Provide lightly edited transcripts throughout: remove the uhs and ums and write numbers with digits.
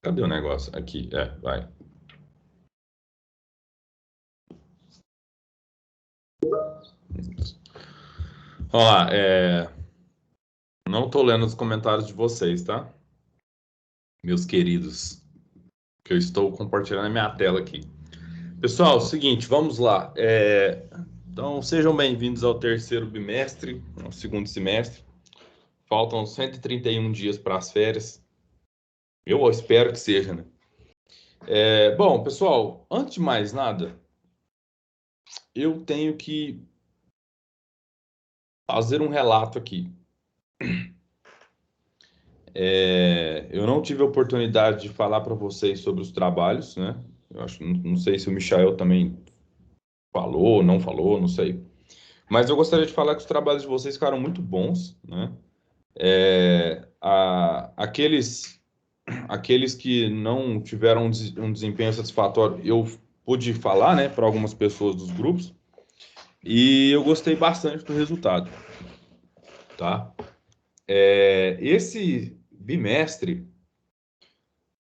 Cadê o negócio? Aqui, vai. Ó lá, não tô lendo os comentários de vocês, tá? Meus queridos, que eu estou compartilhando a minha tela aqui. Pessoal, seguinte, vamos lá. Então, sejam bem-vindos ao terceiro bimestre, ao segundo semestre. Faltam 131 dias para as férias. Eu espero que seja, né? Bom, pessoal, antes de mais nada, eu tenho que fazer um relato aqui. Eu não tive a oportunidade de falar para vocês sobre os trabalhos, né? Eu acho, não sei se o Michael também falou, não falou, não sei. Mas eu gostaria de falar que os trabalhos de vocês ficaram muito bons, né? Aqueles que não tiveram um desempenho satisfatório, eu pude falar, né, para algumas pessoas dos grupos, e eu gostei bastante do resultado, tá? Esse bimestre,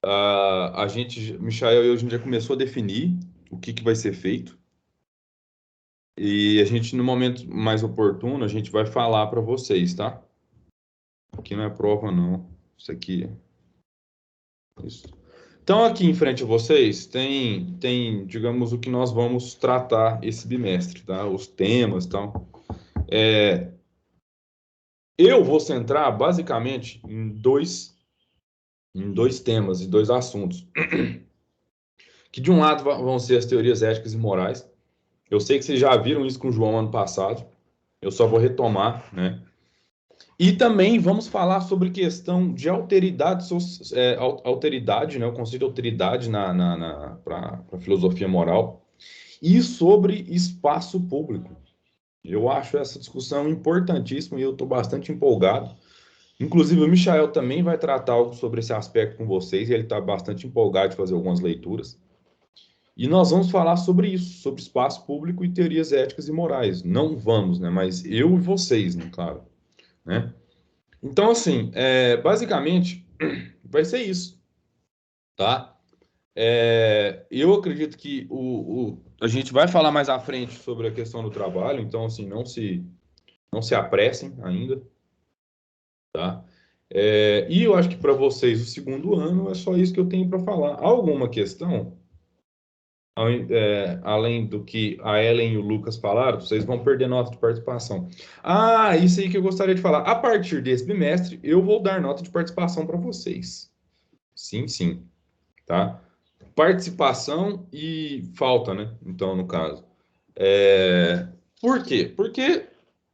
a gente, Michael e eu, a gente já começou a definir o que vai ser feito, e a gente, no momento mais oportuno, a gente vai falar para vocês, tá? Aqui não é prova, não. Isso aqui. Isso. Então, aqui em frente a vocês, digamos, o que nós vamos tratar esse bimestre, tá? Os temas e tal. Eu vou centrar, basicamente, em dois temas e dois assuntos. Que, de um lado, vão ser as teorias éticas e morais. Eu sei que vocês já viram isso com o João ano passado. Eu só vou retomar, né? E também vamos falar sobre questão de alteridade, alteridade, né? O conceito de alteridade para a filosofia moral. E sobre espaço público. Eu acho essa discussão importantíssima e eu estou bastante empolgado. Inclusive, o Michael também vai tratar algo sobre esse aspecto com vocês, e ele está bastante empolgado de fazer algumas leituras. E nós vamos falar sobre isso, sobre espaço público e teorias éticas e morais. Não vamos, né? Mas eu e vocês, né? Claro, né? Então, assim, basicamente, vai ser isso, tá? Eu acredito que a gente vai falar mais à frente sobre a questão do trabalho, então, assim, não se apressem ainda, tá? E eu acho que para vocês, o segundo ano, é só isso que eu tenho para falar. Alguma questão, além do que a Ellen e o Lucas falaram, vocês vão perder nota de participação. Ah, isso aí que eu gostaria de falar. A partir desse bimestre, eu vou dar nota de participação para vocês. Sim, sim, tá? Participação e falta, né? Então, no caso. Por quê? Porque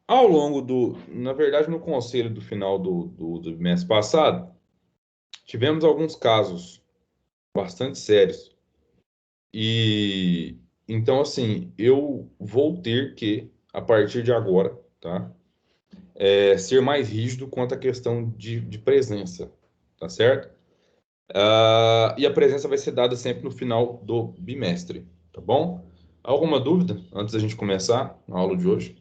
ao longo na verdade, no conselho do final do mês passado, tivemos alguns casos bastante sérios. E então, assim, eu vou ter que, a partir de agora, tá? Ser mais rígido quanto à questão de presença, tá certo? E a presença vai ser dada sempre no final do bimestre, tá bom? Alguma dúvida antes da gente começar a aula de hoje?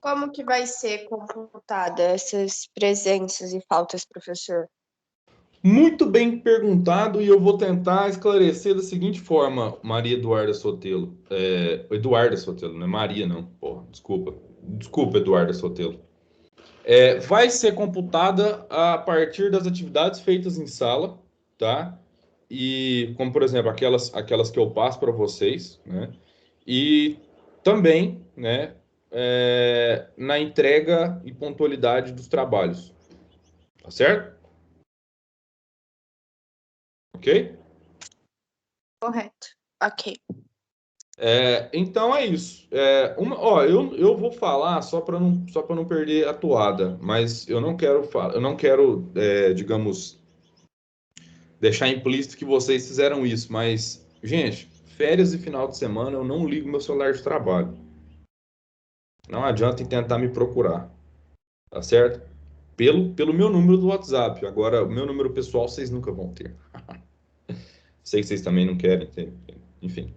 Como que vai ser computada essas presenças e faltas, professor? Muito bem perguntado, e eu vou tentar esclarecer da seguinte forma, Maria Eduarda Sotelo. Eduarda Sotelo, não é Maria, não. Porra, desculpa. Desculpa, Eduarda Sotelo. Vai ser computada a partir das atividades feitas em sala, tá? E, como, por exemplo, aquelas que eu passo para vocês, né? E também, né, na entrega e pontualidade dos trabalhos. Tá certo? Ok? Correto. Ok. Então é isso. Eu vou falar só para não perder a toada, mas eu não quero, digamos, deixar implícito que vocês fizeram isso, mas, gente, férias e final de semana eu não ligo meu celular de trabalho. Não adianta tentar me procurar, tá certo? Pelo meu número do WhatsApp. Agora, o meu número pessoal vocês nunca vão ter. Sei que vocês também não querem ter, enfim.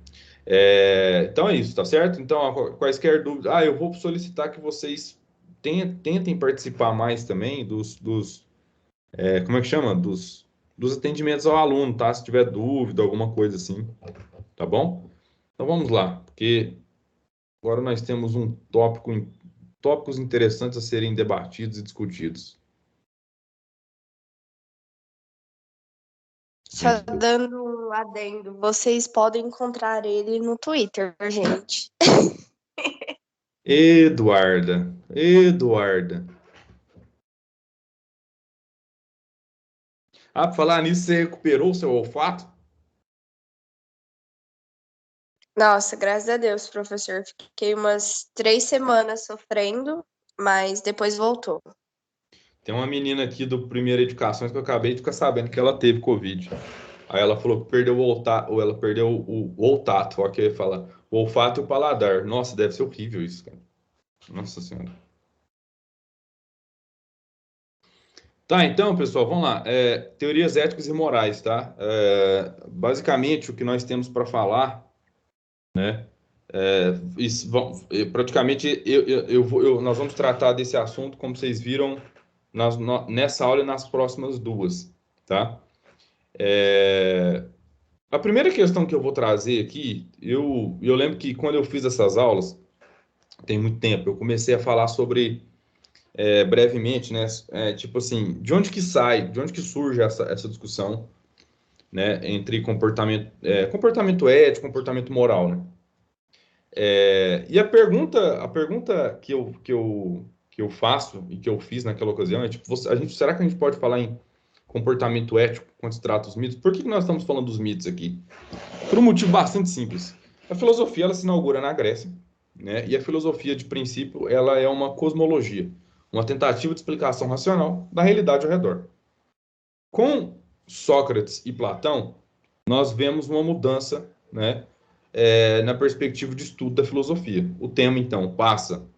Então é isso, tá certo? Então, quaisquer dúvidas. Eu vou solicitar que vocês tentem participar mais também como é que chama? Dos atendimentos ao aluno, tá? Se tiver dúvida, alguma coisa assim, tá bom? Então vamos lá, porque agora nós temos tópicos interessantes a serem debatidos e discutidos. Só dando um adendo, vocês podem encontrar ele no Twitter, gente. Eduarda. Ah, pra falar nisso, você recuperou o seu olfato? Nossa, graças a Deus, professor. Fiquei umas 3 semanas sofrendo, mas depois voltou. Tem uma menina aqui do Primeira Educações que eu acabei de ficar sabendo que ela teve Covid. Aí ela falou que perdeu o olfato, ou ela perdeu o olfato, ó, que eu ia falar. O olfato e o paladar. Nossa, deve ser horrível isso, cara. Nossa Senhora. Tá, então, pessoal, vamos lá. Teorias éticas e morais, tá? Basicamente, o que nós temos para falar, né? Praticamente, nós vamos tratar desse assunto, como vocês viram, nessa aula e nas próximas duas, tá? A primeira questão que eu vou trazer aqui, eu lembro que quando eu fiz essas aulas, tem muito tempo, eu comecei a falar sobre, brevemente, né? Tipo assim, de onde que surge essa discussão, né? Entre comportamento ético, comportamento moral, né? E a pergunta que eu faço e que eu fiz naquela ocasião é, tipo, será que a gente pode falar em comportamento ético quando se trata dos mitos? Por que nós estamos falando dos mitos aqui? Por um motivo bastante simples. A filosofia, ela se inaugura na Grécia, né? E a filosofia, de princípio, ela é uma cosmologia, uma tentativa de explicação racional da realidade ao redor. Com Sócrates e Platão, nós vemos uma mudança, né, na perspectiva de estudo da filosofia. O tema, então, passa,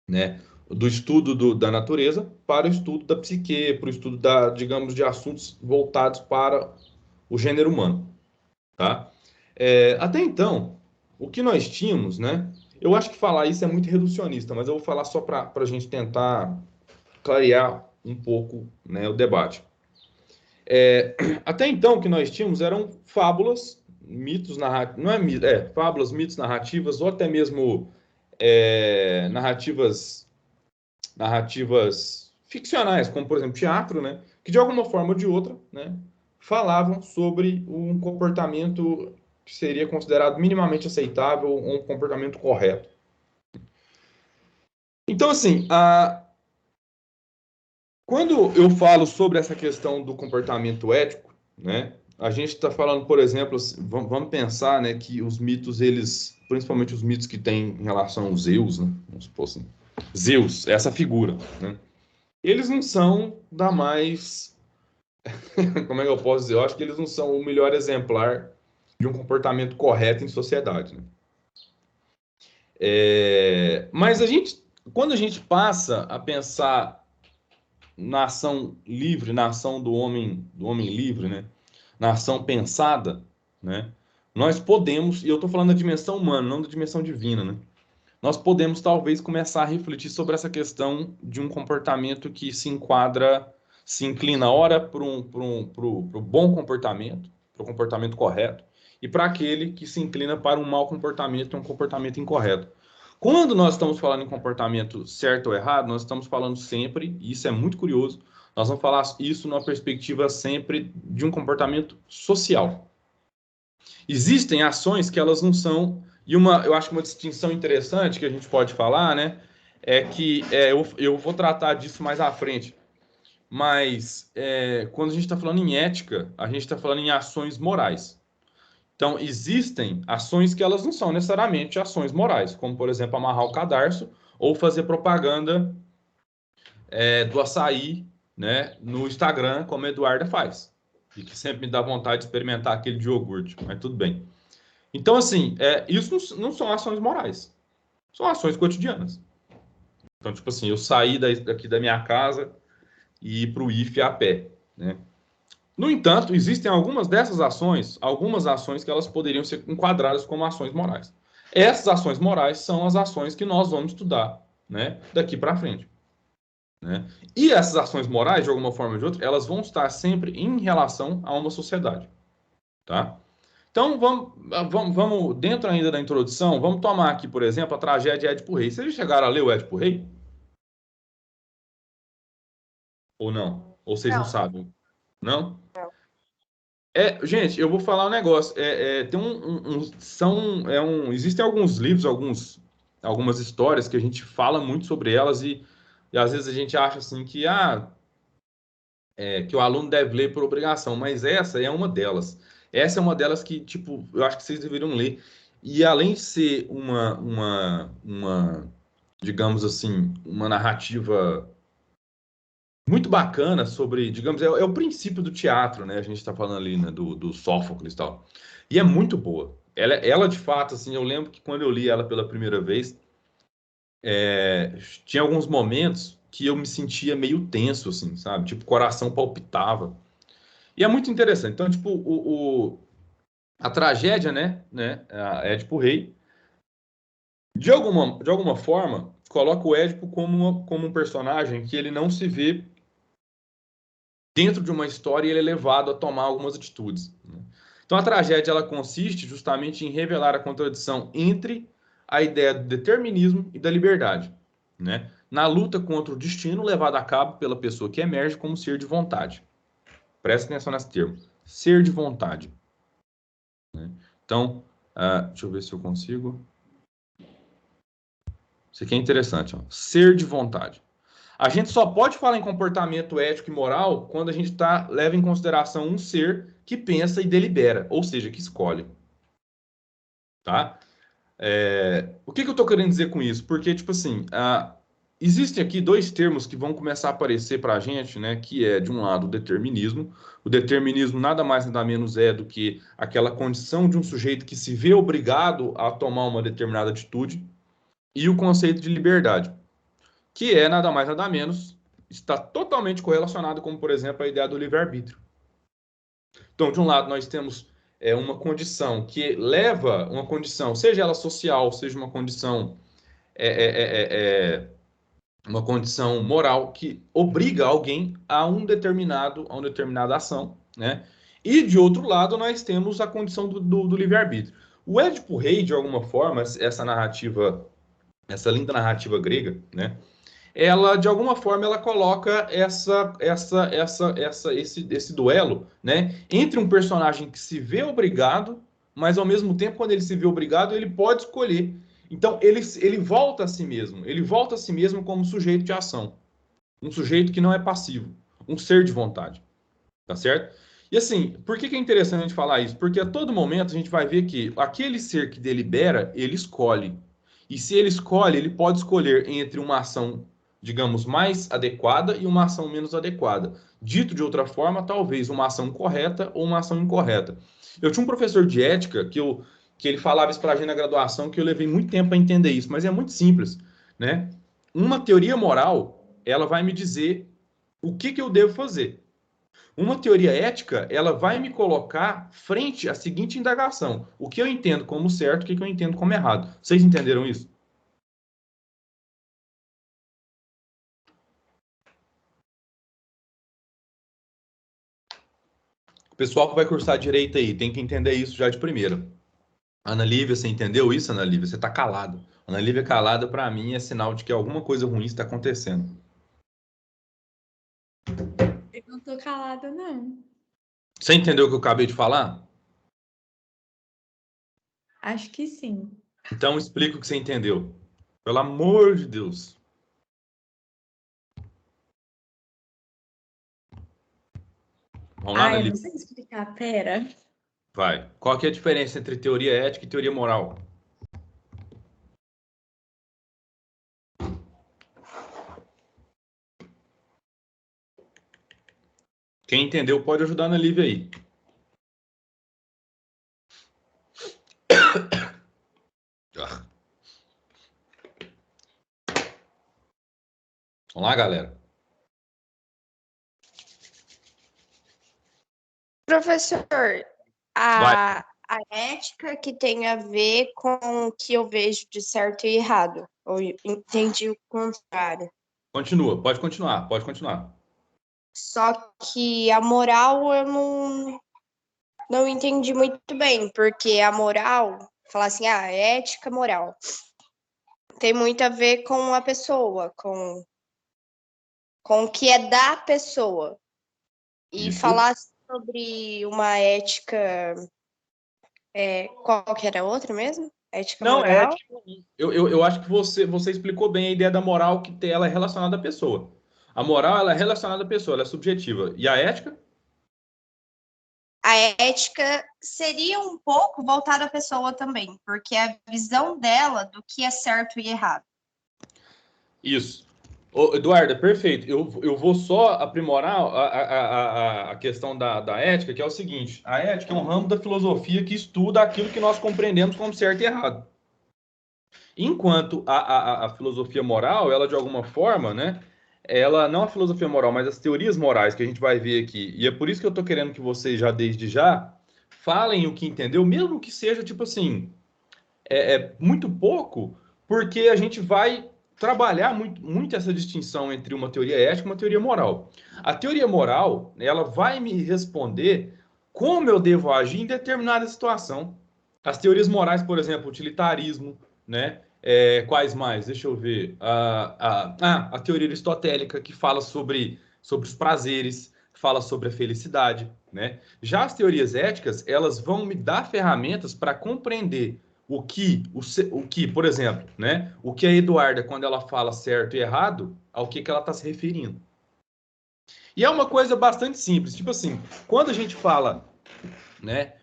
né, do estudo da natureza para o estudo da psique, para o estudo, digamos, de assuntos voltados para o gênero humano. Tá? Até então, o que nós tínhamos, né? Eu acho que falar isso é muito reducionista, mas eu vou falar só para a gente tentar clarear um pouco, né, o debate. Até então, o que nós tínhamos eram fábulas, mitos, fábulas, mitos, narrativas, ou até mesmo narrativas ficcionais, como, por exemplo, teatro, né? Que de alguma forma ou de outra, né, falavam sobre um comportamento que seria considerado minimamente aceitável ou um comportamento correto. Então, assim, quando eu falo sobre essa questão do comportamento ético, né, a gente está falando, por exemplo, vamos pensar, né, que os mitos, principalmente os mitos que têm em relação aos Zeus, né, vamos supor assim, Zeus, essa figura, né, eles não são da mais, como é que eu posso dizer? Eu acho que eles não são o melhor exemplar de um comportamento correto em sociedade, né? Mas quando a gente passa a pensar na ação livre, na ação do homem livre, né? Na ação pensada, né? Nós podemos, e eu estou falando da dimensão humana, não da dimensão divina, né? Nós podemos talvez começar a refletir sobre essa questão de um comportamento que se inclina ora para o bom comportamento, para o comportamento correto, e para aquele que se inclina para um mau comportamento, um comportamento incorreto. Quando nós estamos falando em comportamento certo ou errado, nós estamos falando sempre, e isso é muito curioso, nós vamos falar isso numa perspectiva sempre de um comportamento social. Existem ações que elas não são, eu acho que uma distinção interessante que a gente pode falar, né, é que eu vou tratar disso mais à frente, mas quando a gente está falando em ética, a gente está falando em ações morais. Então, existem ações que elas não são necessariamente ações morais, como, por exemplo, amarrar o cadarço ou fazer propaganda do açaí, né, no Instagram, como a Eduarda faz. E que sempre me dá vontade de experimentar aquele de iogurte, mas tudo bem. Então, assim, isso não são ações morais. São ações cotidianas. Então, tipo assim, eu saí daqui da minha casa e ir para o IFE a pé, né? No entanto, existem algumas ações que elas poderiam ser enquadradas como ações morais. Essas ações morais são as ações que nós vamos estudar né, daqui para frente. Né? E essas ações morais, de alguma forma ou de outra, elas vão estar sempre em relação a uma sociedade. Tá? Então, vamos, dentro ainda da introdução, vamos tomar aqui, por exemplo, a tragédia de Édipo Rei. Vocês já chegaram a ler o Édipo Rei? Ou não? Ou vocês não Não, sabem? Não? não. Gente, eu vou falar um negócio. Tem existem alguns livros, algumas histórias que a gente fala muito sobre elas e às vezes a gente acha assim que o aluno deve ler por obrigação, mas essa é uma delas. Essa é uma delas que, tipo, eu acho que vocês deveriam ler. E além de ser digamos assim, uma narrativa muito bacana sobre, digamos, é o princípio do teatro, né? A gente está falando ali, né, do Sófocles e tal. E é muito boa. Ela, de fato, assim, eu lembro que quando eu li ela pela primeira vez, tinha alguns momentos que eu me sentia meio tenso, assim, sabe? Tipo, o coração palpitava. E é muito interessante. Então, tipo, a tragédia, né, a Édipo Rei, de alguma forma, coloca o Édipo como um personagem que ele não se vê dentro de uma história e ele é levado a tomar algumas atitudes. Né? Então, a tragédia ela consiste justamente em revelar a contradição entre a ideia do determinismo e da liberdade, né? Na luta contra o destino levado a cabo pela pessoa que emerge como ser de vontade. Presta atenção nesse termo. Ser de vontade. Né? Então, deixa eu ver se eu consigo. Isso aqui é interessante. Ó. Ser de vontade. A gente só pode falar em comportamento ético e moral quando a gente leva em consideração um ser que pensa e delibera, ou seja, que escolhe. Tá? O que eu estou querendo dizer com isso? Porque, tipo assim, existem aqui dois termos que vão começar a aparecer para a gente, né? Que é, de um lado, o determinismo. O determinismo nada mais nada menos é do que aquela condição de um sujeito que se vê obrigado a tomar uma determinada atitude. E o conceito de liberdade, que é nada mais nada menos, está totalmente correlacionado com, por exemplo, a ideia do livre-arbítrio. Então, de um lado, nós temos uma condição que leva uma condição, seja ela social, seja é, é, é, é, uma condição moral que obriga alguém a uma determinada ação, né? E de outro lado, nós temos a condição do livre-arbítrio. O Édipo Rei, de alguma forma, essa linda narrativa grega, né? Ela de alguma forma ela coloca esse duelo, né, entre um personagem que se vê obrigado, mas ao mesmo tempo quando ele se vê obrigado ele pode escolher. Então ele volta a si mesmo, ele volta a si mesmo como sujeito de ação, um sujeito que não é passivo, um ser de vontade, tá certo? E assim, por que é interessante a gente falar isso? Porque a todo momento a gente vai ver que aquele ser que delibera, ele escolhe. E se ele escolhe, ele pode escolher entre uma ação, digamos, mais adequada e uma ação menos adequada. Dito de outra forma, talvez uma ação correta ou uma ação incorreta. Eu tinha um professor de ética que ele falava isso para a gente na graduação, que eu levei muito tempo para entender isso, mas é muito simples, né? Uma teoria moral, ela vai me dizer o que eu devo fazer. Uma teoria ética, ela vai me colocar frente à seguinte indagação: o que eu entendo como certo, o que eu entendo como errado. Vocês entenderam isso? O pessoal que vai cursar direito aí tem que entender isso já de primeira. Ana Lívia, você entendeu isso, Ana Lívia? Você está calado. Ana Lívia calada, para mim, é sinal de que alguma coisa ruim está acontecendo. Eu não tô calada, não. Você entendeu o que eu acabei de falar? Acho que sim. Então explica o que você entendeu. Pelo amor de Deus. Vamos lá, Ana Eu não Lívia. sei explicar, pera. Vai. Qual que é a diferença entre teoria ética e teoria moral? Quem entendeu pode ajudar a Ana Lívia aí. Vamos lá, galera. Professor, Vai. A ética que tem a ver com o que eu vejo de certo e errado. Ou entendi o contrário. Continua, pode continuar, pode continuar. Só que a moral eu não entendi muito bem, porque a moral, falar assim, ética, moral, tem muito a ver com a pessoa, com o que é da pessoa. E Isso. falar sobre uma ética, qual que era a outra mesmo? Ética Não, é moral? ética. Eu acho que você explicou bem a ideia da moral, que ela é relacionada à pessoa. A moral, ela é relacionada à pessoa, ela é subjetiva. E a ética? A ética seria um pouco voltada à pessoa também, porque é a visão dela do que é certo e errado. Isso. Ô, Eduardo, perfeito. Eu vou só aprimorar a questão da ética, que é o seguinte: a ética é um ramo da filosofia que estuda aquilo que nós compreendemos como certo e errado. Enquanto a filosofia moral, ela de alguma forma, né? Ela, não a filosofia moral, mas as teorias morais que a gente vai ver aqui. E é por isso que eu tô querendo que vocês já, desde já, falem o que entendeu, mesmo que seja tipo assim, muito pouco, porque a gente vai trabalhar muito essa distinção entre uma teoria ética e uma teoria moral. A teoria moral, ela vai me responder como eu devo agir em determinada situação. As teorias morais, por exemplo, utilitarismo, né? Quais mais? Deixa eu ver. A teoria aristotélica, que fala sobre os prazeres, fala sobre a felicidade, né? Já as teorias éticas, elas vão me dar ferramentas para compreender por exemplo, né? O que a Eduarda, quando ela fala certo e errado, ao que ela está se referindo. E é uma coisa bastante simples, tipo assim, quando a gente fala, né?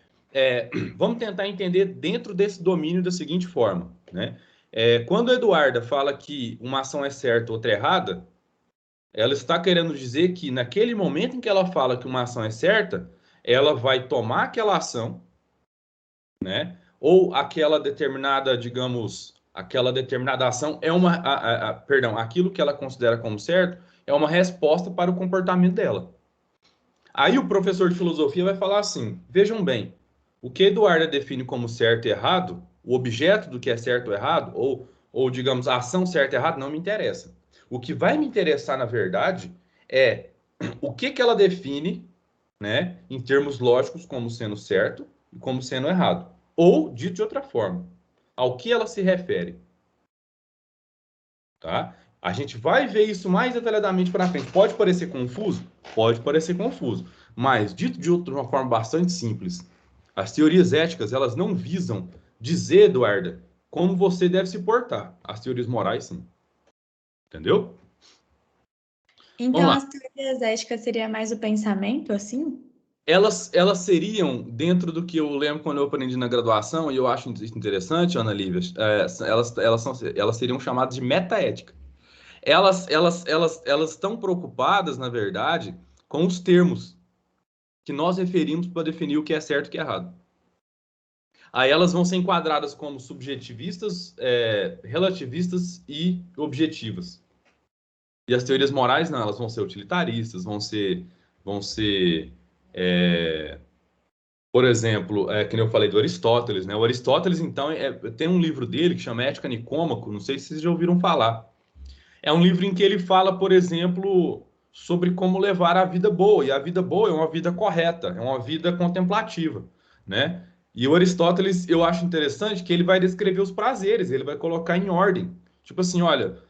Vamos tentar entender dentro desse domínio da seguinte forma, né? Quando a Eduarda fala que uma ação é certa, outra é errada, ela está querendo dizer que naquele momento em que ela fala que uma ação é certa, ela vai tomar aquela ação, né? Ou aquela determinada, digamos, aquela determinada ação é perdão, aquilo que ela considera como certo é uma resposta para o comportamento dela. Aí o professor de filosofia vai falar assim: vejam bem, o que Eduarda define como certo e errado, o objeto do que é certo ou errado, ou digamos, a ação certa e errada, não me interessa. O que vai me interessar, na verdade, é o que ela define, né, em termos lógicos, como sendo certo e como sendo errado. Ou, dito de outra forma, ao que ela se refere. Tá? A gente vai ver isso mais detalhadamente para frente. Pode parecer confuso? Pode parecer confuso. Mas, dito de uma forma bastante simples, as teorias éticas, elas não visam dizer, Eduarda, como você deve se portar. As teorias morais, sim. Entendeu? Vamos Então, lá. as teorias éticas seria mais o pensamento, assim? Elas seriam, dentro do que eu lembro quando eu aprendi na graduação, e eu acho isso interessante, Ana Lívia, elas seriam chamadas de metaética. Elas estão preocupadas, na verdade, com os termos que nós referimos para definir o que é certo e o que é errado. Aí elas vão ser enquadradas como subjetivistas, relativistas e objetivas. E as teorias morais, não, elas vão ser utilitaristas, vão ser por exemplo, que nem eu falei do Aristóteles, né? O Aristóteles, então, tem um livro dele que chama Ética Nicômaco, não sei se vocês já ouviram falar. É um livro em que ele fala, por exemplo, sobre como levar a vida boa. E a vida boa é uma vida correta, é uma vida contemplativa, né? E o Aristóteles, eu acho interessante que ele vai descrever os prazeres, ele vai colocar em ordem. Tipo assim, olha,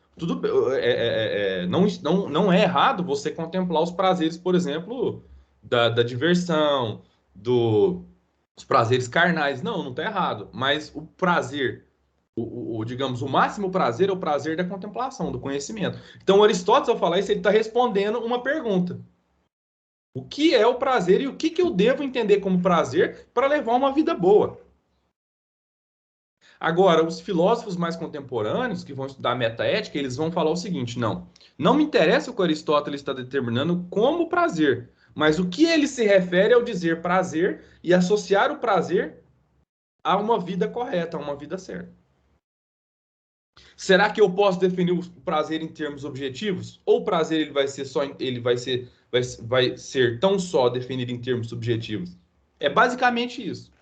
não é errado você contemplar os prazeres, por exemplo, da diversão, dos prazeres carnais. Não está errado. Mas o prazer digamos, o máximo prazer é o prazer da contemplação, do conhecimento. Então, Aristóteles, ao falar isso, ele está respondendo uma pergunta. O que é o prazer e o que eu devo entender como prazer para levar uma vida boa? Agora, os filósofos mais contemporâneos, que vão estudar metaética, eles vão falar o seguinte: não me interessa o que Aristóteles está determinando como prazer, mas o que ele se refere ao dizer prazer e associar o prazer a uma vida correta, a uma vida certa. Será que eu posso definir o prazer em termos objetivos? Ou o prazer vai ser tão só definido em termos subjetivos? É basicamente isso.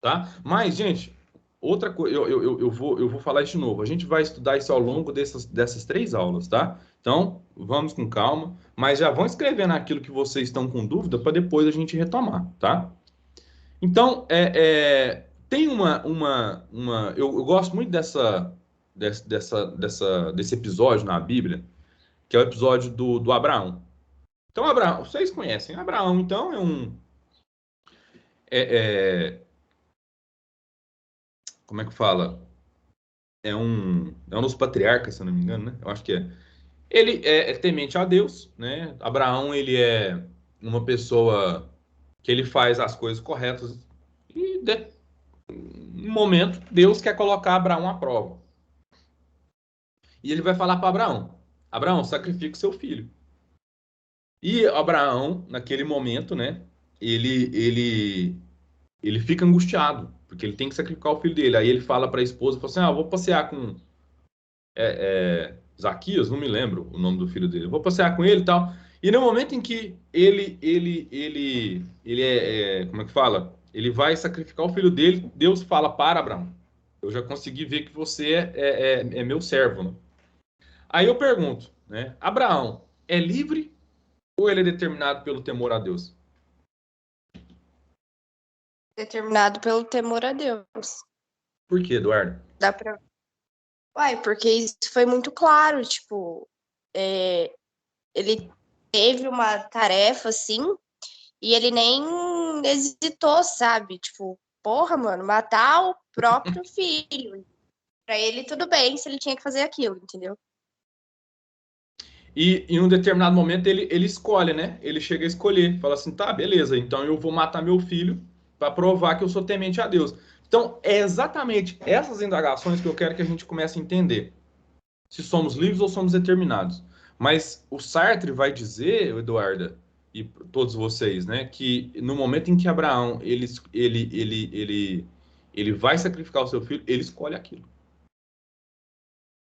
tá? Mas, gente, outra coisa, eu vou falar isso de novo. A gente vai estudar isso ao longo dessas 3 aulas, tá? Então, vamos com calma, mas já vão escrevendo aquilo que vocês estão com dúvida para depois a gente retomar, tá? Então, tem eu gosto muito desse episódio na Bíblia, que é o episódio do Abraão. Então, Abraão, vocês conhecem Abraão, então é, é, como é que fala? É um dos patriarcas, se eu não me engano, né? Eu acho que é. Ele é temente a Deus, né? Abraão, ele é uma pessoa que ele faz as coisas corretas e, no momento, Deus quer colocar Abraão à prova. E ele vai falar para Abraão: Abraão, sacrifica o seu filho. E Abraão, naquele momento, né? Ele fica angustiado, porque ele tem que sacrificar o filho dele. Aí ele fala para a esposa, fala assim, eu vou passear com Zaquias, não me lembro o nome do filho dele. Eu vou passear com ele e tal. E no momento em que como é que fala? Ele vai sacrificar o filho dele, Deus fala para Abraão, eu já consegui ver que você é meu servo, né? Aí eu pergunto, né? Abraão é livre ou ele é determinado pelo temor a Deus? Determinado pelo temor a Deus. Por quê, Eduardo? Dá pra. Uai, porque isso foi muito claro, tipo, ele teve uma tarefa assim, e ele nem hesitou, sabe? Tipo, porra, mano, matar o próprio filho. Pra ele, tudo bem se ele tinha que fazer aquilo, entendeu? E em um determinado momento ele escolhe, né? Ele chega a escolher, fala assim, tá, beleza, então eu vou matar meu filho para provar que eu sou temente a Deus. Então, é exatamente essas indagações que eu quero que a gente comece a entender. Se somos livres ou somos determinados. Mas o Sartre vai dizer, Eduarda, e todos vocês, né, que no momento em que Abraão ele vai sacrificar o seu filho, ele escolhe aquilo.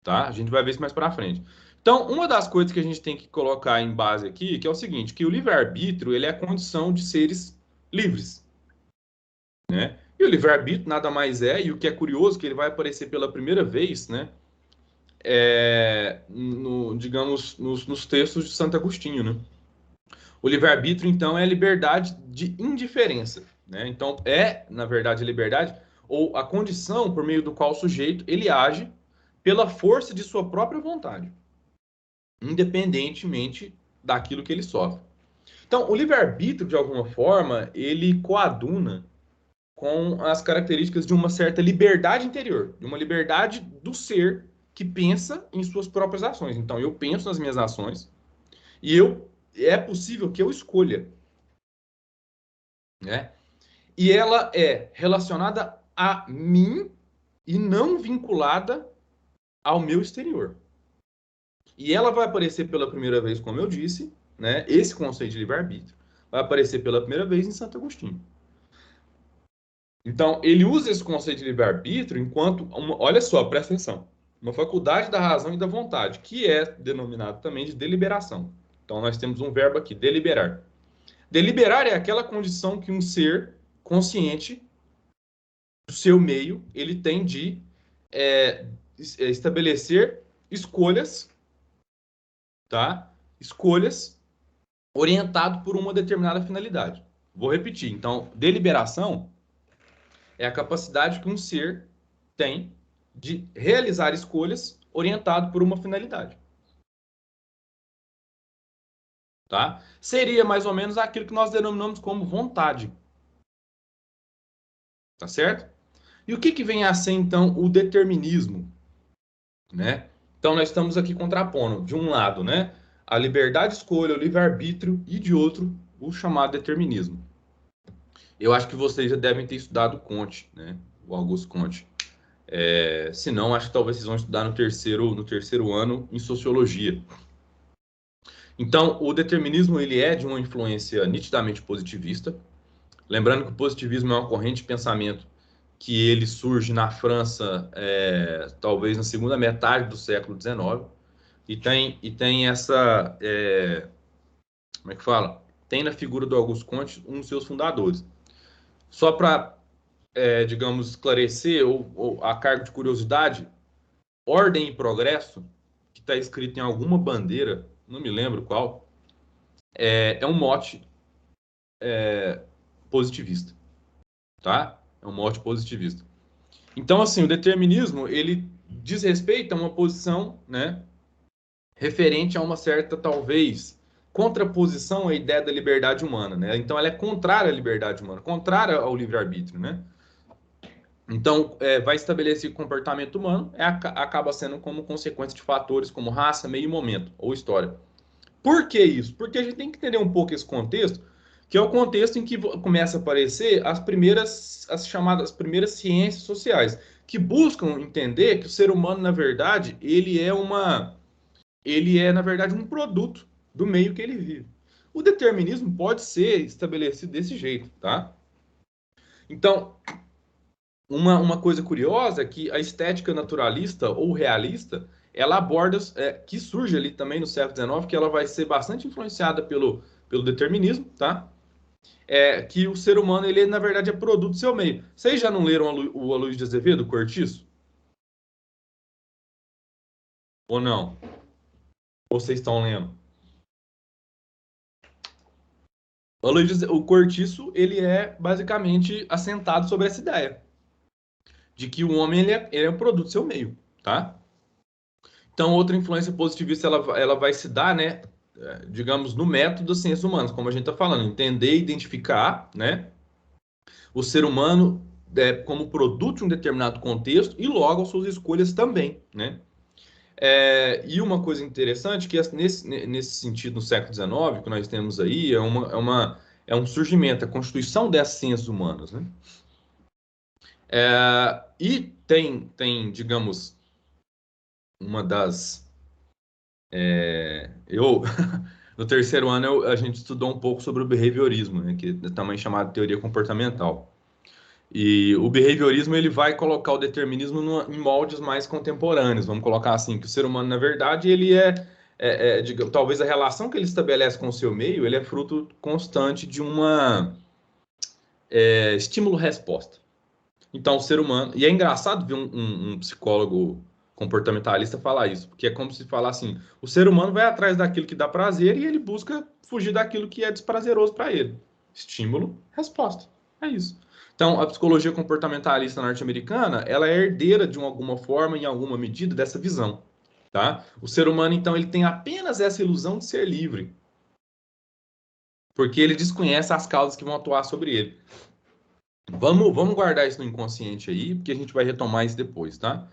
Tá? A gente vai ver isso mais para frente. Então, uma das coisas que a gente tem que colocar em base aqui, que é o seguinte, que o livre-arbítrio, ele é a condição de seres livres, né? E o livre-arbítrio nada mais é, e o que é curioso, que ele vai aparecer pela primeira vez, né? Digamos, nos textos de Santo Agostinho, né? O livre-arbítrio, então, é a liberdade de indiferença, né? Então, na verdade, a liberdade ou a condição por meio do qual o sujeito ele age pela força de sua própria vontade, independentemente daquilo que ele sofre. Então, o livre-arbítrio, de alguma forma, ele coaduna com as características de uma certa liberdade interior, de uma liberdade do ser que pensa em suas próprias ações. Então, eu penso nas minhas ações e é possível que eu escolha, né? E ela é relacionada a mim e não vinculada ao meu exterior. E ela vai aparecer pela primeira vez, como eu disse, né? Esse conceito de livre-arbítrio vai aparecer pela primeira vez em Santo Agostinho. Então, ele usa esse conceito de livre-arbítrio enquanto, olha só, presta atenção, uma faculdade da razão e da vontade, que é denominado também de deliberação. Então, nós temos um verbo aqui, deliberar. Deliberar é aquela condição que um ser consciente do seu meio, ele tem de estabelecer escolhas, tá? Escolhas orientado por uma determinada finalidade. Vou repetir. Então, deliberação é a capacidade que um ser tem de realizar escolhas orientado por uma finalidade. Tá? Seria mais ou menos aquilo que nós denominamos como vontade. Tá certo? E o que vem a ser, então, o determinismo? Né? Então, nós estamos aqui contrapondo, de um lado, né, a liberdade de escolha, o livre-arbítrio, e de outro, o chamado determinismo. Eu acho que vocês já devem ter estudado Comte, né? O Augusto Comte. Se não, acho que talvez vocês vão estudar no terceiro ano em Sociologia. Então, o determinismo ele é de uma influência nitidamente positivista. Lembrando que o positivismo é uma corrente de pensamento que ele surge na França, talvez na segunda metade do século XIX, e tem essa... como é que fala? Tem na figura do Augusto Comte um dos seus fundadores. Só para digamos, esclarecer, ou a cargo de curiosidade, ordem e progresso, que está escrito em alguma bandeira, não me lembro qual, é um mote positivista, tá? É um mote positivista. Então, assim, o determinismo, ele diz respeito a uma posição, né, referente a uma certa, talvez, contraposição à ideia da liberdade humana, né? Então, ela é contrária à liberdade humana, contrária ao livre-arbítrio, né? Então, vai estabelecer que o comportamento humano acaba sendo como consequência de fatores como raça, meio e momento, ou história. Por que isso? Porque a gente tem que entender um pouco esse contexto, que é o contexto em que começa a aparecer as primeiras ciências sociais, que buscam entender que o ser humano, na verdade, ele é, na verdade, um produto do meio que ele vive. O determinismo pode ser estabelecido desse jeito, tá? Então, uma coisa curiosa é que a estética naturalista ou realista, ela aborda, que surge ali também no século XIX, que ela vai ser bastante influenciada pelo determinismo, tá? Que o ser humano, ele na verdade é produto do seu meio. Vocês já não leram o Aloysio de Azevedo, o Cortiço? Ou não? Ou vocês estão lendo? O Cortiço, ele é basicamente assentado sobre essa ideia de que o homem ele é um produto do seu meio, tá? Então, outra influência positivista, ela vai se dar, né, digamos, no método das ciências humanas, como a gente está falando, entender e identificar, né, o ser humano como produto de um determinado contexto e logo as suas escolhas também, né? E uma coisa interessante que nesse sentido, no século XIX, que nós temos aí, é um surgimento, a constituição das ciências humanas, né? E digamos, uma das... no terceiro ano, a gente estudou um pouco sobre o behaviorismo, né, que é também chamado de teoria comportamental. E o behaviorismo, ele vai colocar o determinismo em moldes mais contemporâneos. Vamos colocar assim, que o ser humano, na verdade, ele digamos, talvez a relação que ele estabelece com o seu meio, ele é fruto constante de uma estímulo-resposta. Então, o ser humano... E é engraçado ver um psicólogo comportamentalista falar isso, porque é como se falar assim, o ser humano vai atrás daquilo que dá prazer e ele busca fugir daquilo que é desprazeroso para ele. Estímulo, resposta. É isso. Então, a psicologia comportamentalista norte-americana, ela é herdeira de alguma forma, em alguma medida, dessa visão, tá? O ser humano, então, ele tem apenas essa ilusão de ser livre, porque ele desconhece as causas que vão atuar sobre ele. Vamos guardar isso no inconsciente aí, porque a gente vai retomar isso depois, tá?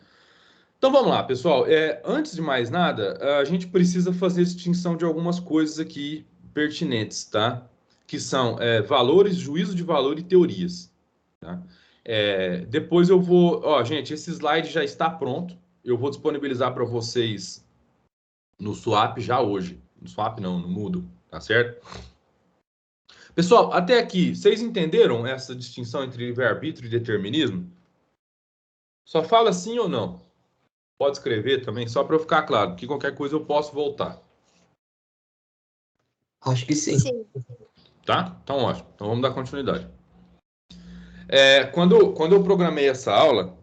Então vamos lá, pessoal. Antes de mais nada, a gente precisa fazer distinção de algumas coisas aqui pertinentes, tá? Que são valores, juízo de valor e teorias, tá? Depois eu vou... Ó, gente, esse slide já está pronto. Eu vou disponibilizar para vocês no Swap já hoje. No Swap não, no Moodle, tá certo? Pessoal, até aqui, vocês entenderam essa distinção entre livre-arbítrio e determinismo? Só fala sim ou não. Pode escrever também, só para eu ficar claro, porque qualquer coisa eu posso voltar. Acho que sim. Sim. Tá? Então, ótimo. Então, vamos dar continuidade. Quando eu programei essa aula,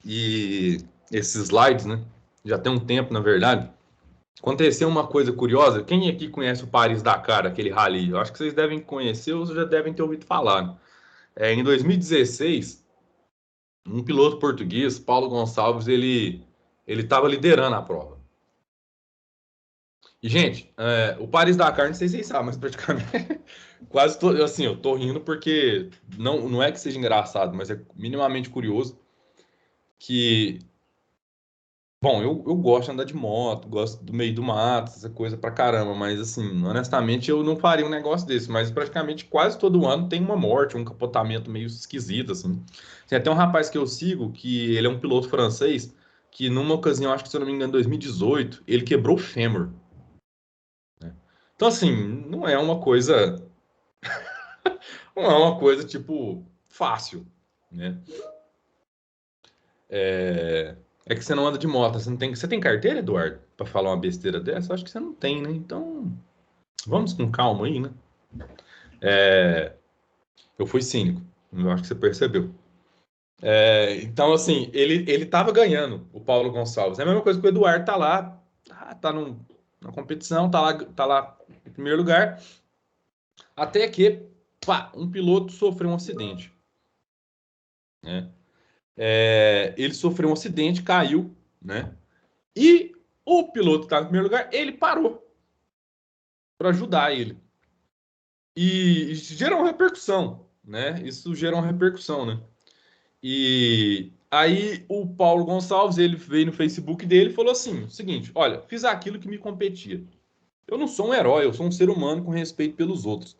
e esses slides, né? Já tem um tempo, na verdade, aconteceu uma coisa curiosa. Quem aqui conhece o Paris-Dakar, aquele rally? Eu acho que vocês devem conhecer ou já devem ter ouvido falar, né? Em 2016, um piloto português, Paulo Gonçalves, ele estava liderando a prova. E, gente, o Paris-Dakar, não sei se vocês sabem, mas praticamente quase todo, assim, eu tô rindo porque não é que seja engraçado, mas é minimamente curioso que, bom, eu gosto de andar de moto, gosto do meio do mato, essa coisa pra caramba, mas, assim, honestamente, eu não faria um negócio desse, mas praticamente quase todo ano tem uma morte, um capotamento meio esquisito, assim. Tem até um rapaz que eu sigo, que ele é um piloto francês, que numa ocasião, acho que se eu não me engano, em 2018, ele quebrou o fêmur. Então, assim, não é uma coisa, não é uma coisa, tipo, fácil, né? É que você não anda de moto, você tem carteira, Eduardo, para falar uma besteira dessa? Eu acho que você não tem, né? Então, vamos com calma aí, né? Eu fui cínico, eu acho que você percebeu. Então, assim, ele tava ganhando, o Paulo Gonçalves. É a mesma coisa que o Eduardo tá lá, na competição, tá lá em primeiro lugar, até que, pá, um piloto sofreu um acidente, né? Ele sofreu um acidente, caiu, né? E o piloto que estava em primeiro lugar, ele parou para ajudar ele. E isso gerou uma repercussão, né? Isso gerou uma repercussão, né? E aí o Paulo Gonçalves, ele veio no Facebook dele e falou assim, o seguinte, olha, fiz aquilo que me competia. Eu não sou um herói, eu sou um ser humano com respeito pelos outros.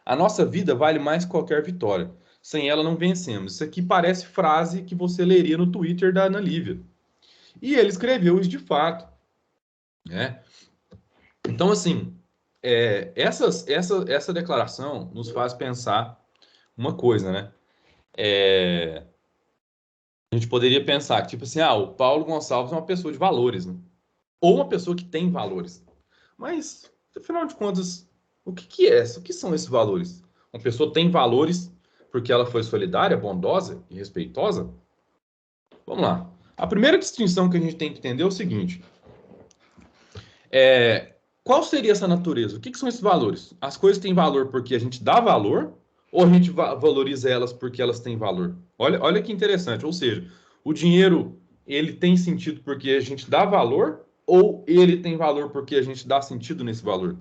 A nossa vida vale mais que qualquer vitória. Sem ela não vencemos. Isso aqui parece frase que você leria no Twitter da Ana Lívia. E ele escreveu isso de fato, né? Então, assim, essa declaração nos faz pensar uma coisa, né? A gente poderia pensar que, tipo assim, o Paulo Gonçalves é uma pessoa de valores, né? Ou uma pessoa que tem valores. Mas, afinal de contas, o que é? O que são esses valores? Uma pessoa tem valores porque ela foi solidária, bondosa e respeitosa? Vamos lá. A primeira distinção que a gente tem que entender é o seguinte: qual seria essa natureza? O que são esses valores? As coisas têm valor porque a gente dá valor ou a gente valoriza elas porque elas têm valor? Olha que interessante. Ou seja, o dinheiro ele tem sentido porque a gente dá valor ou ele tem valor porque a gente dá sentido nesse valor?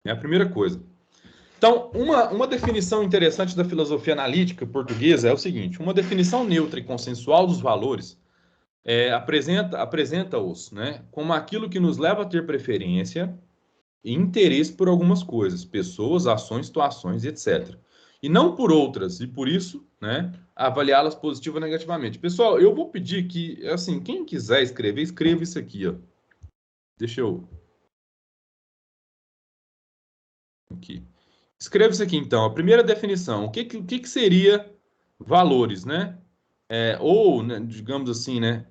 É a primeira coisa. Então, uma definição interessante da filosofia analítica portuguesa é o seguinte: uma definição neutra e consensual dos valores apresenta-os, né, como aquilo que nos leva a ter preferência e interesse por algumas coisas, pessoas, ações, situações, etc. E não por outras, e por isso, né, avaliá-las positiva ou negativamente. Pessoal, eu vou pedir que, assim, quem quiser escrever, escreva isso aqui, ó. Deixa eu... Aqui. Escreva isso aqui, então. A primeira definição. O que seria valores, né? Ou, né, digamos assim, né,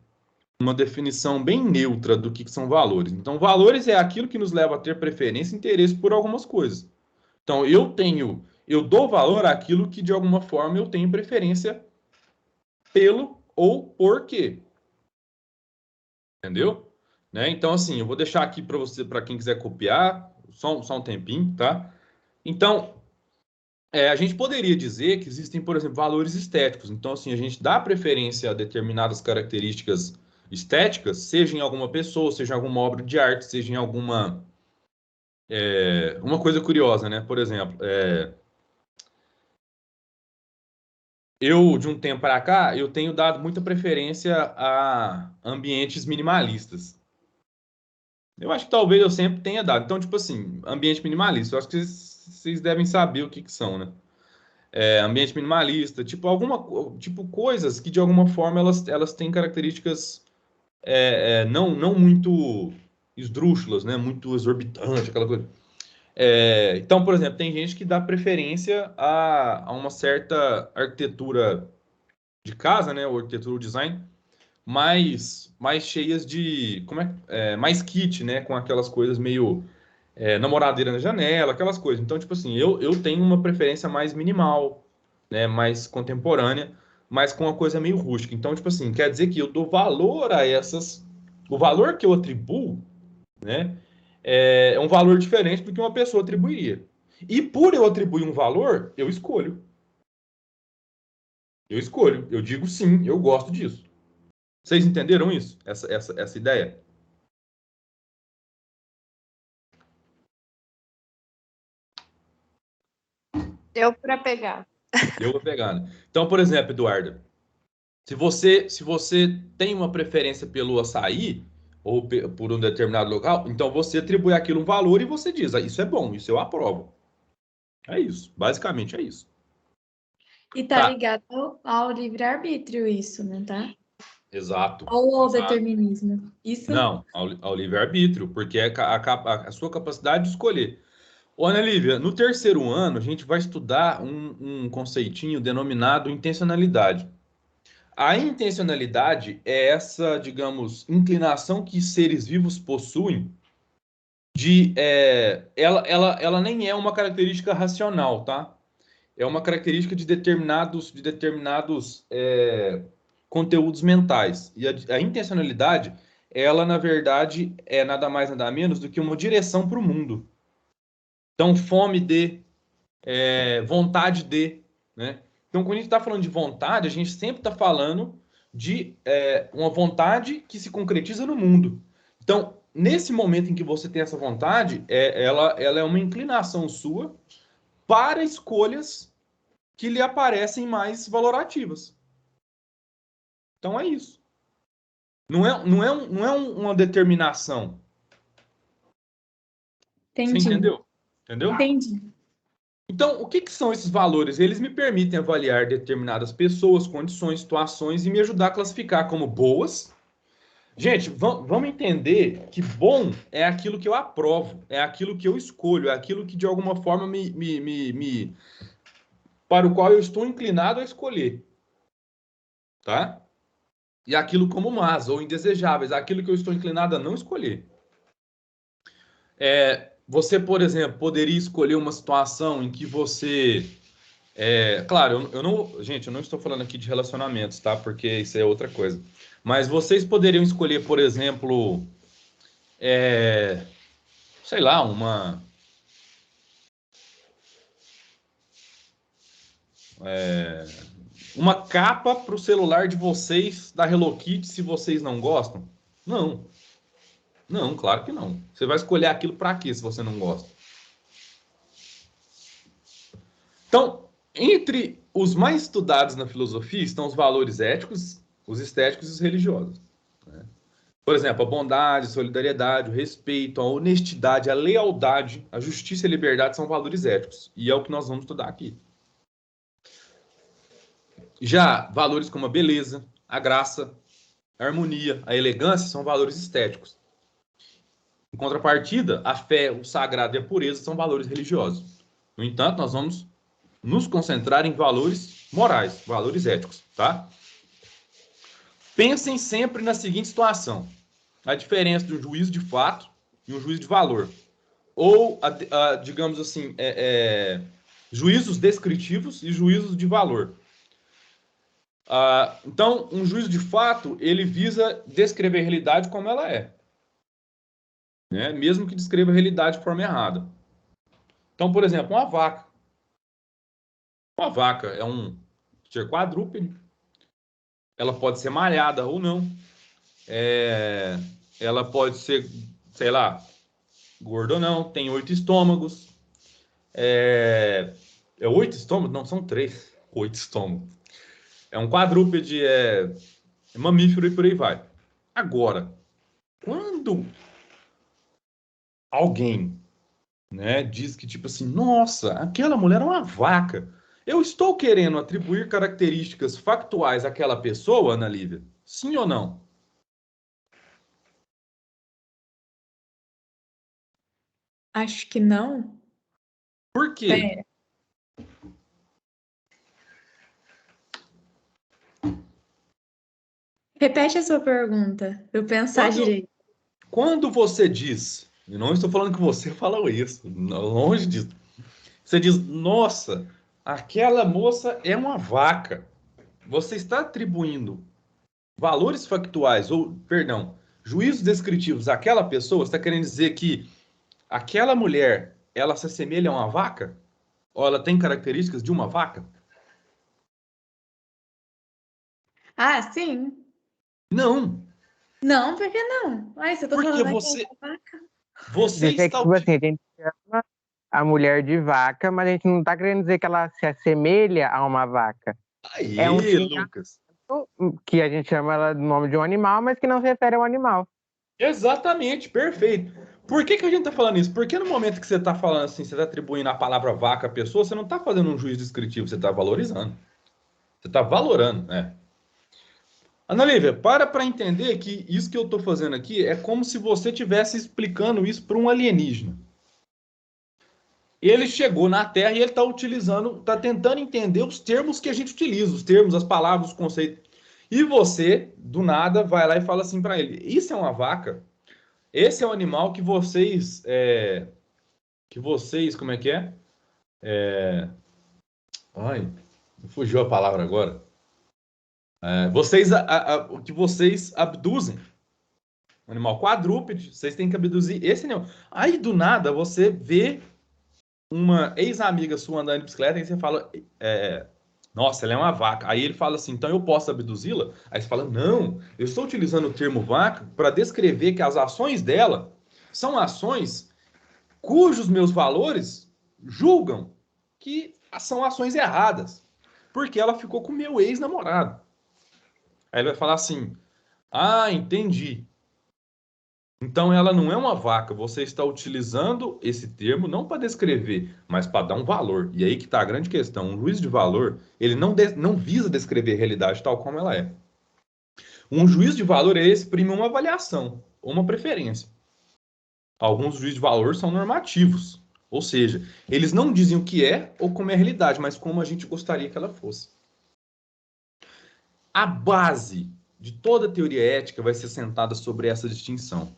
uma definição bem neutra do que são valores. Então, valores é aquilo que nos leva a ter preferência e interesse por algumas coisas. Então, eu dou valor àquilo que de alguma forma eu tenho preferência pelo ou por quê. Entendeu? Né? Então, assim, eu vou deixar aqui para você, para quem quiser copiar, só um tempinho, tá? Então, a gente poderia dizer que existem, por exemplo, valores estéticos. Então, assim, a gente dá preferência a determinadas características estéticas, seja em alguma pessoa, seja em alguma obra de arte, seja em alguma. Uma coisa curiosa, né? Por exemplo, eu, de um tempo para cá, eu tenho dado muita preferência a ambientes minimalistas. Eu acho que talvez eu sempre tenha dado. Então, tipo assim, ambiente minimalista, eu acho que vocês devem saber o que são, né? Ambiente minimalista, tipo coisas que de alguma forma elas têm características não muito esdrúxulas, né? Muito exorbitante, aquela coisa. Então, por exemplo, tem gente que dá preferência a uma certa arquitetura de casa, né? Ou arquitetura design mais cheias de, mais kit, né? Com aquelas coisas meio namoradeira na janela, aquelas coisas. Então, tipo assim, eu tenho uma preferência mais minimal, né? Mais contemporânea, mas com uma coisa meio rústica. Então, tipo assim, quer dizer que eu dou valor a essas, o valor que eu atribuo, né? É um valor diferente do que uma pessoa atribuiria. E por eu atribuir um valor, eu escolho. Eu escolho. Eu digo sim, eu gosto disso. Vocês entenderam isso? Essa ideia? Deu para pegar. Eu vou pegar, né? Então, por exemplo, Eduardo, se você tem uma preferência pelo açaí ou por um determinado local, então você atribui aquilo um valor e você diz, isso é bom, isso eu aprovo. É isso, basicamente é isso. E tá Tá, ligado ao livre-arbítrio isso, não tá? exato. Ou ao Exato. determinismo. Isso Não, ao livre-arbítrio, porque é a sua capacidade de escolher. Ô, Ana Lívia, no terceiro ano, a gente vai estudar um conceitinho denominado intencionalidade. A intencionalidade é essa, digamos, inclinação que seres vivos possuem ela nem é uma característica racional, tá? É uma característica de determinados conteúdos mentais. E a intencionalidade, ela, na verdade, é nada mais, nada menos do que uma direção para o mundo. Então, fome de, vontade de, né? Então, quando a gente está falando de vontade, a gente sempre está falando de uma vontade que se concretiza no mundo. Então, nesse momento em que você tem essa vontade, ela é uma inclinação sua para escolhas que lhe aparecem mais valorativas. Então, é isso. Não é uma determinação. Você Entendi. entendeu? Entendeu? Entendi. Então, o que são esses valores? Eles me permitem avaliar determinadas pessoas, condições, situações e me ajudar a classificar como boas. Gente, vamos entender que bom é aquilo que eu aprovo, é aquilo que eu escolho, é aquilo que de alguma forma para o qual eu estou inclinado a escolher, tá? E aquilo como más ou indesejáveis, aquilo que eu estou inclinado a não escolher. Você, por exemplo, poderia escolher uma situação em que você claro, eu não, gente, eu não estou falando aqui de relacionamentos, tá? Porque isso é outra coisa. Mas vocês poderiam escolher, por exemplo, sei lá, uma capa para o celular de vocês da Hello Kitty se vocês não gostam? Não, não, claro que não. Você vai escolher aquilo para quê se você não gosta? Então, entre os mais estudados na filosofia estão os valores éticos, os estéticos e os religiosos. Por exemplo, a bondade, a solidariedade, o respeito, a honestidade, a lealdade, a justiça e a liberdade são valores éticos. E é o que nós vamos estudar aqui. Já valores como a beleza, a graça, a harmonia, a elegância são valores estéticos. Em contrapartida, a fé, o sagrado e a pureza são valores religiosos. No entanto, nós vamos nos concentrar em valores morais, valores éticos, tá? Pensem sempre na seguinte situação: a diferença de um juízo de fato e um juízo de valor. Ou, digamos assim, juízos descritivos e juízos de valor. Então, um juízo de fato, ele visa descrever a realidade como ela é, né? Mesmo que descreva a realidade de forma errada. Então, por exemplo, uma vaca. Uma vaca é um ser quadrúpede, ela pode ser malhada ou não, ela pode ser, sei lá, gorda ou não, tem 8 estômagos. É 8 estômagos? Não, são 3. 8 estômagos. É um quadrúpede, é mamífero e por aí vai. Agora, quando alguém, né, diz que, tipo assim, nossa, aquela mulher é uma vaca, eu estou querendo atribuir características factuais àquela pessoa, Ana Lívia? Sim ou não? Acho que não. Por quê? Pera. Repete a sua pergunta, pra eu pensar Quando, direito. quando você diz, eu não estou falando que você falou isso, longe disso. Você diz, nossa, aquela moça é uma vaca. Você está atribuindo valores factuais, ou, perdão, juízos descritivos àquela pessoa, você está querendo dizer que aquela mulher, ela se assemelha a uma vaca? Ou ela tem características de uma vaca? Ah, sim. Não, Não, por que não? Ai, você tá porque falando aqui. você Dizer que, está tipo assim, a gente chama a mulher de vaca, mas a gente não tá querendo dizer que ela se assemelha a uma vaca. É um aí, xingamento Lucas. que a gente chama ela do nome de um animal, mas que não se refere ao animal. Exatamente, perfeito. Por que a gente está falando isso? Porque no momento que você está falando assim, você está atribuindo a palavra vaca à pessoa, você não está fazendo um juízo descritivo, você está valorizando. Você está valorando, né? Ana Lívia, para entender que isso que eu estou fazendo aqui é como se você estivesse explicando isso para um alienígena. Ele chegou na Terra e ele está tentando entender os termos que a gente utiliza, os termos, as palavras, os conceitos. E você, do nada, vai lá e fala assim para ele: isso é uma vaca? Esse é o animal que vocês, como é que é? Ai, fugiu a palavra agora. O que vocês abduzem. Um animal quadrúpede, vocês têm que abduzir esse animal. Aí, do nada, você vê uma ex-amiga sua andando de bicicleta e você fala, nossa, ela é uma vaca. Aí ele fala assim, então eu posso abduzi-la? Aí você fala, não, eu estou utilizando o termo vaca para descrever que as ações dela são ações cujos meus valores julgam que são ações erradas, porque ela ficou com meu ex-namorado. Aí ele vai falar assim, entendi. Então ela não é uma vaca, você está utilizando esse termo não para descrever, mas para dar um valor. E aí que está a grande questão. Um juízo de valor, ele não visa descrever a realidade tal como ela é. Um juízo de valor, ele exprime uma avaliação, uma preferência. Alguns juízos de valor são normativos, ou seja, eles não dizem o que é ou como é a realidade, mas como a gente gostaria que ela fosse. A base de toda a teoria ética vai ser sentada sobre essa distinção.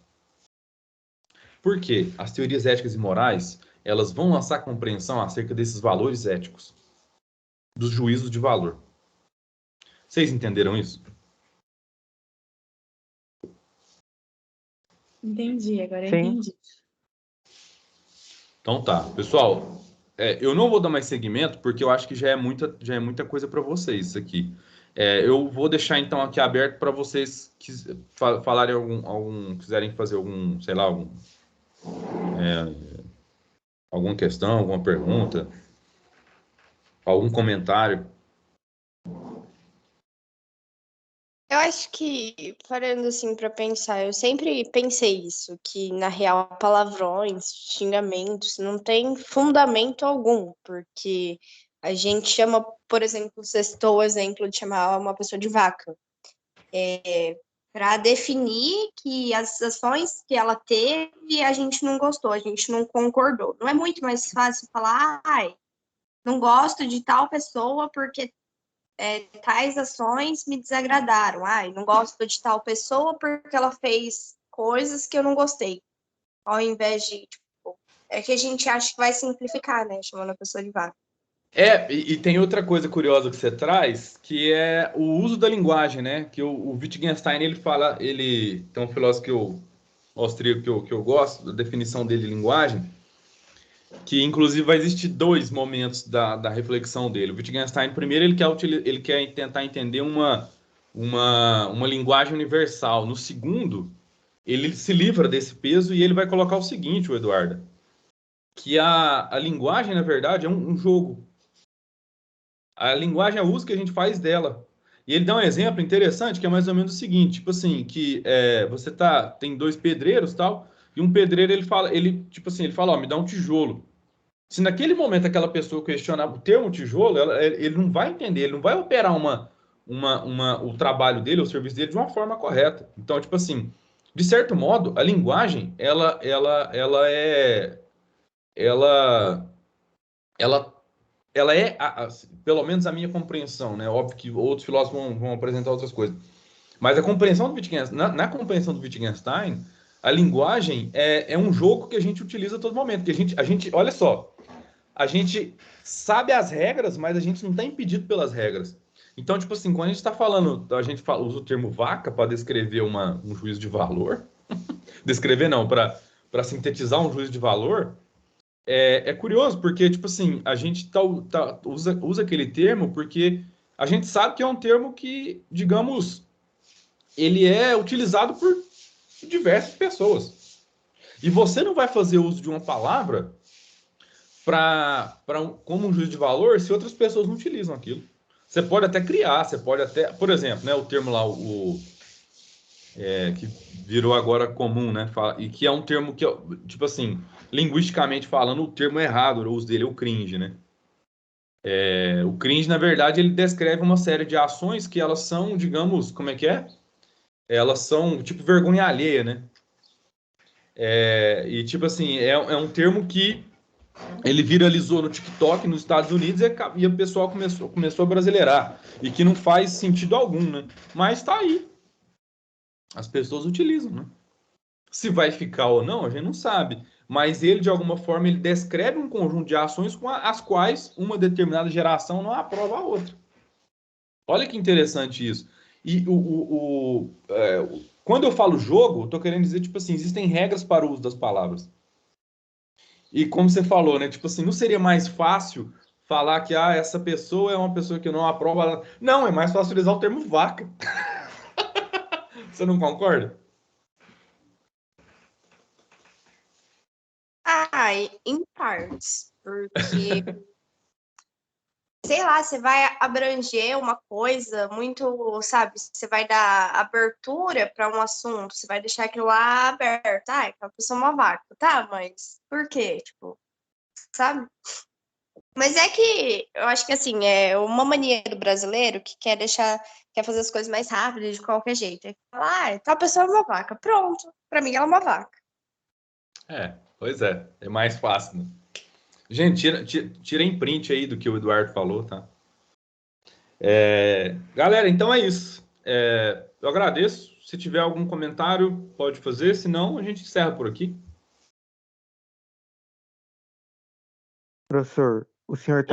Por quê? As teorias éticas e morais, elas vão lançar compreensão acerca desses valores éticos, dos juízos de valor. Vocês entenderam isso? Entendi, agora eu Sim. entendi. Então tá. Pessoal, eu não vou dar mais seguimento, porque eu acho que já é muita coisa para vocês isso aqui. Eu vou deixar então aqui aberto para vocês falarem quiserem fazer algum, sei lá, alguma questão, alguma pergunta, algum comentário. Eu acho que, parando assim para pensar, eu sempre pensei isso, que na real palavrões, xingamentos não tem fundamento algum, porque a gente chama, por exemplo, você citou o exemplo de chamar uma pessoa de vaca, para definir que as ações que ela teve a gente não gostou, a gente não concordou. Não é muito mais fácil falar, não gosto de tal pessoa porque tais ações me desagradaram. Não gosto de tal pessoa porque ela fez coisas que eu não gostei. Ao invés de, é que a gente acha que vai simplificar, né? Chamando a pessoa de vaca. E tem outra coisa curiosa que você traz, que é o uso da linguagem, né? Que o Wittgenstein, ele fala, ele tem um filósofo austríaco que eu gosto, da definição dele de linguagem, que inclusive vai existir dois momentos da reflexão dele. O Wittgenstein, primeiro, ele quer tentar entender uma linguagem universal. No segundo, ele se livra desse peso e ele vai colocar o seguinte, o Eduardo, que a linguagem, na verdade, é um jogo. A linguagem é o uso que a gente faz dela. E ele dá um exemplo interessante, que é mais ou menos o seguinte, tipo assim, que tem dois pedreiros, tal, e um pedreiro, ele fala, me dá um tijolo. Se naquele momento aquela pessoa questionar o termo tijolo, ele não vai entender, ele não vai operar o trabalho dele, o serviço dele de uma forma correta. Então, tipo assim, de certo modo, a linguagem, ela é, pelo menos a minha compreensão, né? Óbvio que outros filósofos vão apresentar outras coisas. Mas a compreensão do Wittgenstein, na compreensão do Wittgenstein, a linguagem é um jogo que a gente utiliza a todo momento. Que a gente, olha só, a gente sabe as regras, mas a gente não está impedido pelas regras. Então, tipo assim, quando a gente está falando, usa o termo vaca para descrever um juízo de valor. Descrever não, para sintetizar um juízo de valor. É curioso, porque, tipo assim, a gente usa aquele termo porque a gente sabe que é um termo que, digamos, ele é utilizado por diversas pessoas. E você não vai fazer uso de uma palavra como um juízo de valor se outras pessoas não utilizam aquilo. Você pode até criar, por exemplo, né, o termo lá, que virou agora comum, né, e que é um termo que, tipo assim, linguisticamente falando, o termo errado, o uso dele é o cringe, né? O cringe, na verdade, ele descreve uma série de ações que elas são, digamos, como é que é? Elas são, tipo, vergonha alheia, né? E, tipo assim, é um termo que ele viralizou no TikTok nos Estados Unidos e o pessoal começou a brasileirar. E que não faz sentido algum, né? Mas tá aí. As pessoas utilizam, né? Se vai ficar ou não, a gente não sabe. Mas ele, de alguma forma, ele descreve um conjunto de ações com as quais uma determinada geração não aprova a outra. Olha que interessante isso. E quando eu falo jogo, eu tô querendo dizer, tipo assim, existem regras para o uso das palavras. E como você falou, né? Tipo assim, não seria mais fácil falar que essa pessoa é uma pessoa que não aprova? Não, é mais fácil utilizar o termo vaca. Você não concorda? Em partes, porque sei lá, você vai abranger uma coisa muito, sabe? Você vai dar abertura para um assunto, você vai deixar aquilo lá aberto. Aquela pessoa é uma vaca, tá? Mas por quê? Tipo, sabe? Mas é que eu acho que assim, é uma mania do brasileiro que quer fazer as coisas mais rápido de qualquer jeito. É falar, tal pessoa é uma vaca. Pronto. Pra mim ela é uma vaca. Pois é. É mais fácil, né? Gente, tirem print aí do que o Eduardo falou, tá? Galera, então é isso. Eu agradeço. Se tiver algum comentário, pode fazer. Se não, a gente encerra por aqui. Professor, o senhor